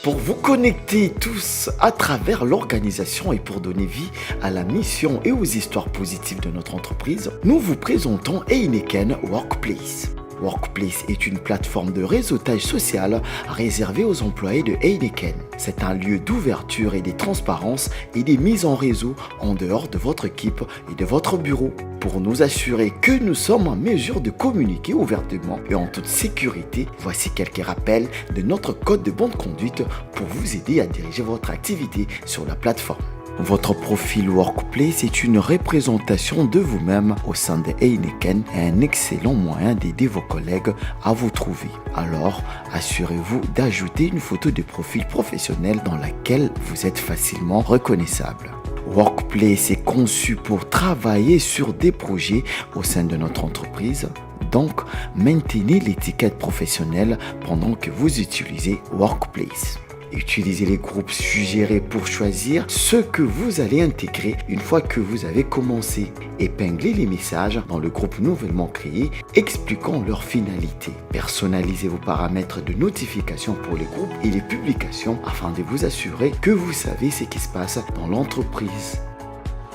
Pour vous connecter tous à travers l'organisation et pour donner vie à la mission et aux histoires positives de notre entreprise, nous vous présentons Heineken Workplace. Workplace est une plateforme de réseautage social réservée aux employés de Heineken. C'est un lieu d'ouverture et de transparence et des mises en réseau en dehors de votre équipe et de votre bureau. Pour nous assurer que nous sommes en mesure de communiquer ouvertement et en toute sécurité, voici quelques rappels de notre code de bonne conduite pour vous aider à diriger votre activité sur la plateforme. Votre profil Workplace est une représentation de vous-même au sein de Heineken et un excellent moyen d'aider vos collègues à vous trouver. Alors, assurez-vous d'ajouter une photo de profil professionnel dans laquelle vous êtes facilement reconnaissable. Workplace est conçu pour travailler sur des projets au sein de notre entreprise. Donc, maintenez l'étiquette professionnelle pendant que vous utilisez Workplace. Utilisez les groupes suggérés pour choisir ce que vous allez intégrer une fois que vous avez commencé. Épinglez les messages dans le groupe nouvellement créé expliquant leur finalité. Personnalisez vos paramètres de notification pour les groupes et les publications afin de vous assurer que vous savez ce qui se passe dans l'entreprise.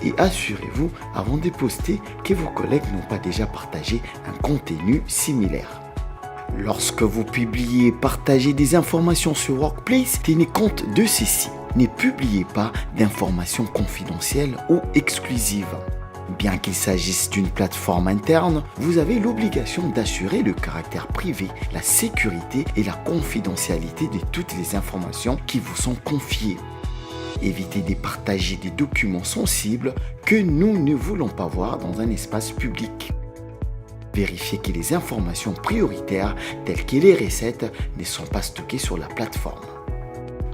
Et assurez-vous avant de poster que vos collègues n'ont pas déjà partagé un contenu similaire. Lorsque vous publiez et partagez des informations sur Workplace, tenez compte de ceci. Ne publiez pas d'informations confidentielles ou exclusives. Bien qu'il s'agisse d'une plateforme interne, vous avez l'obligation d'assurer le caractère privé, la sécurité et la confidentialité de toutes les informations qui vous sont confiées. Évitez de partager des documents sensibles que nous ne voulons pas voir dans un espace public. Vérifiez que les informations prioritaires telles que les recettes ne sont pas stockées sur la plateforme.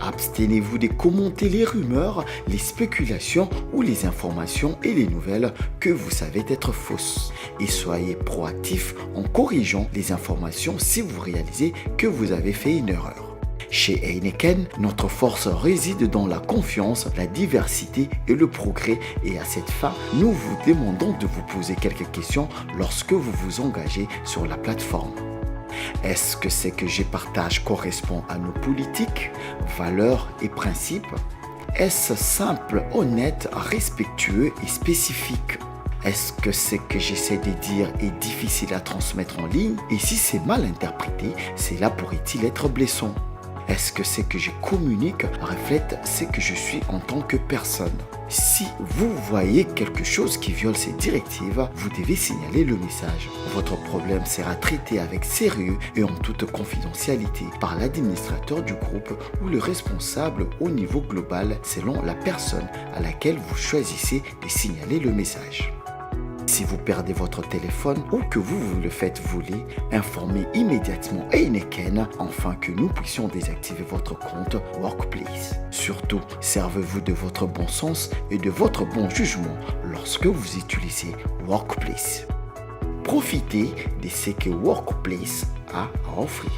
Abstenez-vous de commenter les rumeurs, les spéculations ou les informations et les nouvelles que vous savez être fausses. Et soyez proactif en corrigeant les informations si vous réalisez que vous avez fait une erreur. Chez Heineken, notre force réside dans la confiance, la diversité et le progrès. Et à cette fin, nous vous demandons de vous poser quelques questions lorsque vous vous engagez sur la plateforme. Est-ce que ce que je partage correspond à nos politiques, valeurs et principes? Est-ce simple, honnête, respectueux et spécifique? Est-ce que ce que j'essaie de dire est difficile à transmettre en ligne? Et si c'est mal interprété, cela pourrait-il être blessant? Est-ce que ce que je communique reflète ce que je suis en tant que personne? Si vous voyez quelque chose qui viole ces directives, vous devez signaler le message. Votre problème sera traité avec sérieux et en toute confidentialité par l'administrateur du groupe ou le responsable au niveau global selon la personne à laquelle vous choisissez de signaler le message. Si vous perdez votre téléphone ou que vous vous le faites voler, informez immédiatement Heineken afin que nous puissions désactiver votre compte Workplace. Surtout, servez-vous de votre bon sens et de votre bon jugement lorsque vous utilisez Workplace. Profitez de ce que Workplace a à offrir.